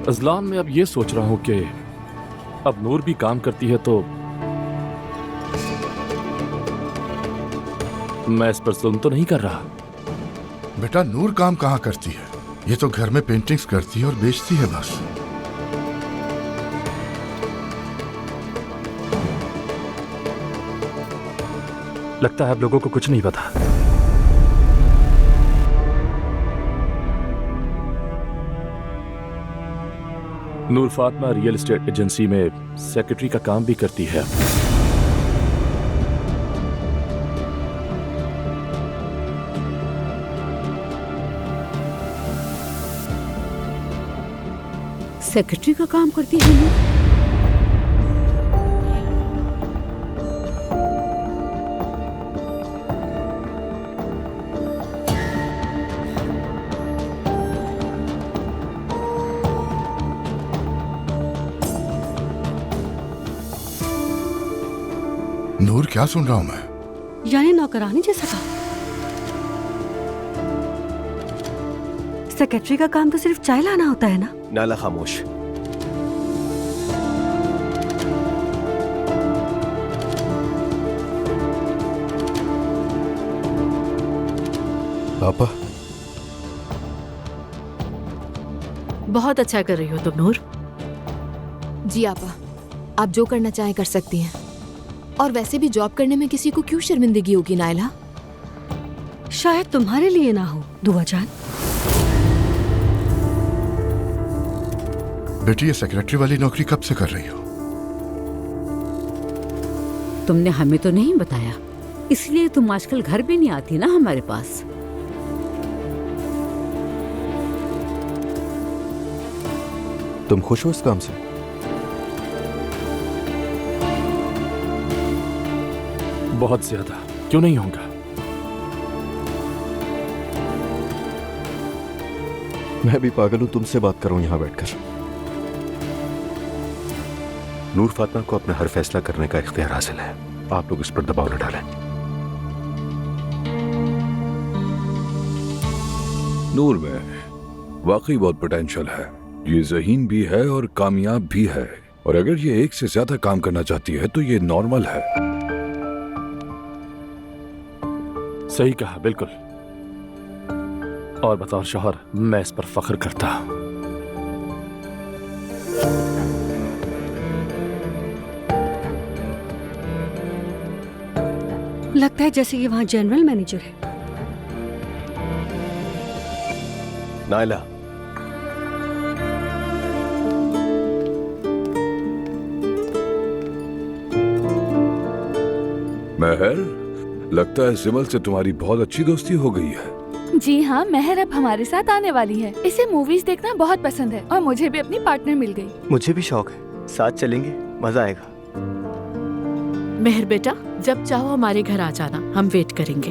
Azlan, मैं अब ये सोच रहा हूँ कि अब नूर भी काम करती है तो मैं इस पर जुल्म तो नहीं कर रहा। बेटा, नूर काम कहाँ करती है? ये तो घर में पेंटिंग्स करती है और बेचती है बस। लगता है अब लोगों को कुछ नहीं पता। नूर फातिमा रियल एस्टेट एजेंसी में सेक्रेटरी का काम भी करती है। सेक्रेटरी का काम करती है नूर? नूर, क्या सुन रहा हूं मैं? यानी नौकरानी जैसा काम? सेक्रेटरी का काम तो सिर्फ चाय लाना होता है ना? नाला, खामोश। पापा, बहुत अच्छा कर रही हो तुम नूर। जी आपा, आप जो करना चाहें कर सकती हैं। और वैसे भी जॉब करने में किसी को क्यों शर्मिंदगी होगी नायला? शायद तुम्हारे लिए ना हो दुआ जान। बेटी, ये सेक्रेटरी वाली नौकरी कब से कर रही हो? तुमने हमें तो नहीं बताया, इसलिए तुम आजकल घर भी नहीं आती ना हमारे पास। तुम खुश हो इस काम से? बहुत ज्यादा। क्यों नहीं होगा? मैं भी पागल हूं तुमसे बात करूं यहां बैठकर। नूर फातिमा को अपना हर फैसला करने का इख्तियार हासिल है। आप लोग इस पर दबाव न डालें। नूर में वाकई बहुत पोटेंशियल है। ये ज़हीन भी है और कामयाब भी है, और अगर ये एक से ज्यादा काम करना चाहती है तो ये नॉर्मल है। सही कहा, बिल्कुल। और बतौर शौहर मैं इस पर फख्र करता हूं। लगता है जैसे ये वहाँ जनरल मैनेजर है। नायला, महर, लगता है सिमल से तुम्हारी बहुत अच्छी दोस्ती हो गई है। जी हाँ, महर अब हमारे साथ आने वाली है। इसे मूवीज देखना बहुत पसंद है और मुझे भी अपनी पार्टनर मिल गई। मुझे भी शौक है, साथ चलेंगे, मजा आएगा। मेहर बेटा, जब चाहो हमारे घर आ जाना, हम वेट करेंगे।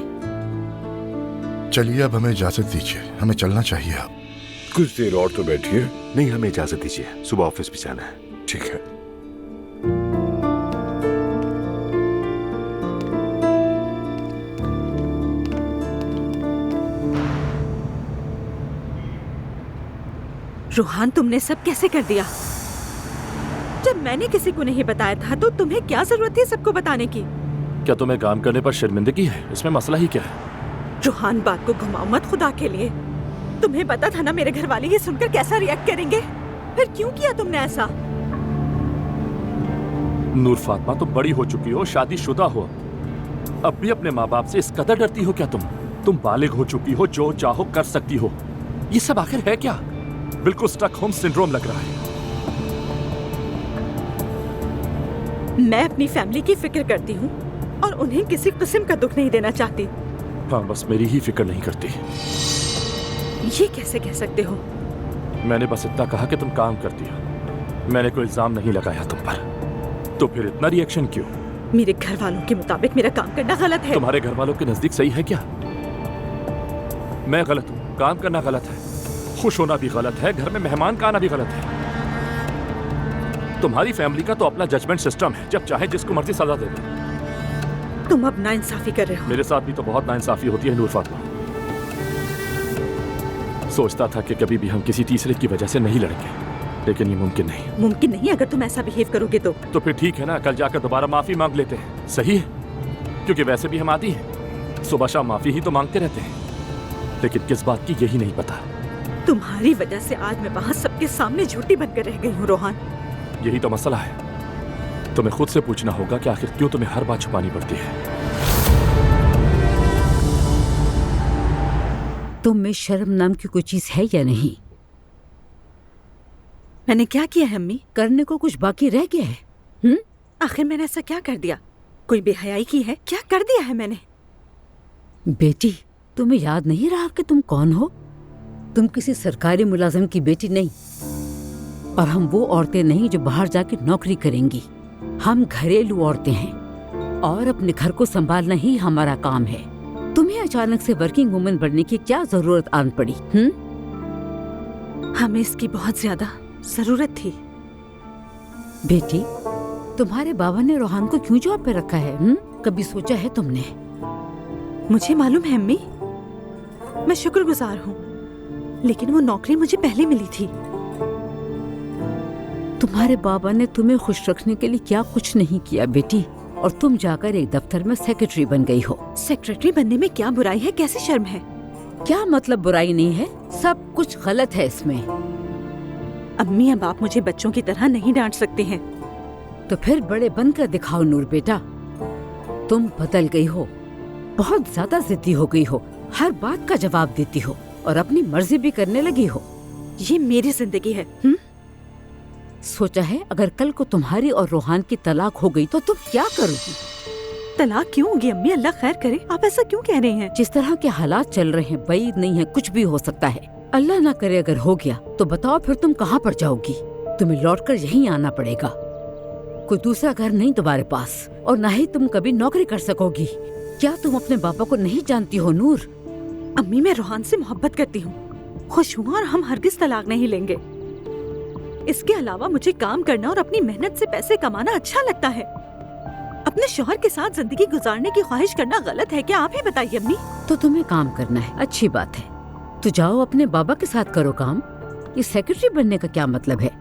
चलिए, अब हमें इजाजत दीजिए, हमें चलना चाहिए अब। कुछ देर और तो बैठिए। नहीं, हमें इजाजत दीजिए, सुबह ऑफिस भी जाना है। ठीक है। रूहान, तुमने सब कैसे कर दिया? जब मैंने किसी को नहीं बताया था तो तुम्हें क्या जरूरत थी सबको बताने की? क्या तुम्हें काम करने पर शर्मिंदगी है? इसमें मसला ही क्या है? रूहान, बात को घुमाओ मत खुदा के लिए। तुम्हें पता था ना मेरे घर वाले ये सुनकर कैसा रिएक्ट करेंगे, फिर क्यों किया तुमने ऐसा? नूर फातिमा, तुम बड़ी हो चुकी हो, शादीशुदा हो, अब भी अपने माँ बाप से इस कदर डरती हो क्या? तुम बालिग हो चुकी हो, जो चाहो कर सकती हो। ये सब आखिर है क्या? बिल्कुल स्टॉकहोम सिंड्रोम लग रहा है। मैं अपनी फैमिली की फिक्र करती हूँ और उन्हें किसी किस्म का दुख नहीं देना चाहती। हाँ, बस मेरी ही फिक्र नहीं करती। ये कैसे कह सकते हो? मैंने बस इतना कहा कि तुम काम करती हो, मैंने कोई इल्जाम नहीं लगाया तुम पर। तो फिर इतना रिएक्शन क्यों? मेरे घर वालों के मुताबिक मेरा काम करना गलत है। तुम्हारे घर वालों के नजदीक सही है क्या? मैं गलत हूँ, काम करना गलत है, खुश होना भी गलत है, घर में मेहमान का आना भी गलत है। तुम्हारी फैमिली का तो अपना जजमेंट सिस्टम है, जब चाहे जिसको मर्जी सजा दे दे। तुम अब नाइंसाफी कर रहे हो। मेरे साथ भी तो बहुत नाइंसाफी होती है नूर फातिमा। सोचता था कि कभी भी हम किसी तीसरे की वजह से नहीं लड़ेंगे, लेकिन ये मुमकिन नहीं। मुमकिन नहीं अगर तुम ऐसा बिहेव करोगे तो फिर ठीक है ना, कल जाकर दोबारा माफी मांग लेते हैं, सही है? क्योंकि वैसे भी हम आदी हैं, सुबह शाम माफी ही तो मांगते रहते हैं। लेकिन किस बात की यही नहीं पता। तुम्हारी वजह से आज मैं वहाँ सबके सामने झूठी बनकर रह गई हूँ रोहान। यही तो मसला है। तुम्हें खुद से पूछना होगा कि आखिर क्यों तुम्हें हर बात छुपानी पड़ती है। तुम में शर्म नाम की कोई चीज है या नहीं? मैंने क्या किया है अम्मी? करने को कुछ बाकी रह गया है? आखिर मैंने ऐसा क्या कर दिया? कोई बेहयाई की है? क्या कर दिया है मैंने? बेटी, तुम्हें याद नहीं रहा कि तुम कौन हो? तुम किसी सरकारी मुलाजिम की बेटी नहीं, और हम वो औरतें नहीं जो बाहर जाके नौकरी करेंगी। हम घरेलू औरतें हैं और अपने घर को संभालना ही हमारा काम है। तुम्हें अचानक से वर्किंग वुमन बनने की क्या जरूरत आन पड़ी? हमें इसकी बहुत ज्यादा जरूरत थी। बेटी, तुम्हारे बाबा ने रोहान को क्यों जॉब पे रखा है? कभी सोचा है तुमने? मुझे मालूम है अम्मी, मैं शुक्रगुजार हूँ, लेकिन वो नौकरी मुझे पहले मिली थी। तुम्हारे बाबा ने तुम्हें खुश रखने के लिए क्या कुछ नहीं किया बेटी, और तुम जाकर एक दफ्तर में सेक्रेटरी बन गई हो। सेक्रेटरी बनने में क्या बुराई है? कैसी शर्म है? क्या मतलब बुराई नहीं है? सब कुछ गलत है इसमें। अम्मी, अब आप मुझे बच्चों की तरह नहीं डांट सकते हैं। तो फिर बड़े बनकर दिखाओ नूर बेटा। तुम बदल गई हो, बहुत ज्यादा जिद्दी हो गई हो, हर बात का जवाब देती हो और अपनी मर्जी भी करने लगी हो। ये मेरी जिंदगी है। सोचा है अगर कल को तुम्हारी और रोहान की तलाक हो गई तो तुम क्या करोगी? तलाक क्यों होगी अम्मी? अल्लाह खैर करे। आप ऐसा क्यों कह रही हैं? जिस तरह के हालात चल रहे हैं, बैद नहीं है, कुछ भी हो सकता है। अल्लाह ना करे अगर हो गया तो बताओ फिर तुम कहाँ पर जाओगी? तुम्हें लौटकर यहीं आना पड़ेगा। कोई दूसरा घर नहीं तुम्हारे पास, और न ही तुम कभी नौकरी कर सकोगी। क्या तुम अपने पापा को नहीं जानती हो नूर? अम्मी, मैं रोहान से मोहब्बत करती हूँ, खुश हूँ, और हम हरगिज तलाक नहीं लेंगे। इसके अलावा मुझे काम करना और अपनी मेहनत से पैसे कमाना अच्छा लगता है। अपने शौहर के साथ जिंदगी गुजारने की ख्वाहिश करना गलत है क्या? आप ही बताइए अम्मी। तो तुम्हें काम करना है, अच्छी बात है, तो जाओ अपने बाबा के साथ करो काम। ये सेक्रेटरी बनने का क्या मतलब है?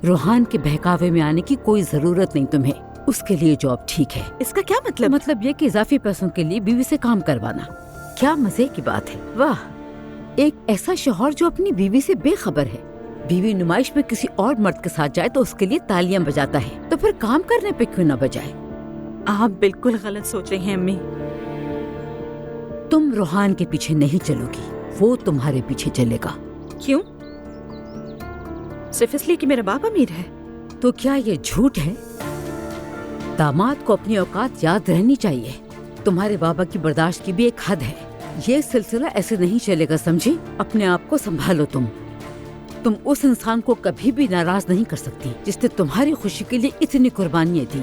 रोहान के बहकावे में आने की कोई जरूरत नहीं तुम्हें, उसके लिए जॉब ठीक है। इसका क्या मतलब? मतलब ये कि इजाफी पैसों के लिए बीवी से काम करवाना। क्या मजे की बात है। वाह, एक ऐसा शौहर जो अपनी बीवी से बेखबर है। बीवी नुमाइश में किसी और मर्द के साथ जाए तो उसके लिए तालियां बजाता है, तो फिर काम करने पे क्यों न बजाए? आप बिल्कुल गलत सोच रही हैं अम्मी। तुम रोहान के पीछे नहीं चलोगी, वो तुम्हारे पीछे चलेगा। क्यों? सिर्फ इसलिए कि मेरा बाप अमीर है? तो क्या ये झूठ है? दामाद को अपनी औकात याद रहनी चाहिए। तुम्हारे बाबा की बर्दाश्त की भी एक हद है। ये सिलसिला ऐसे नहीं चलेगा, समझी? अपने आप को संभालो। तुम उस इंसान को कभी भी नाराज नहीं कर सकती जिसने तुम्हारी खुशी के लिए इतनी कुर्बानियां दी।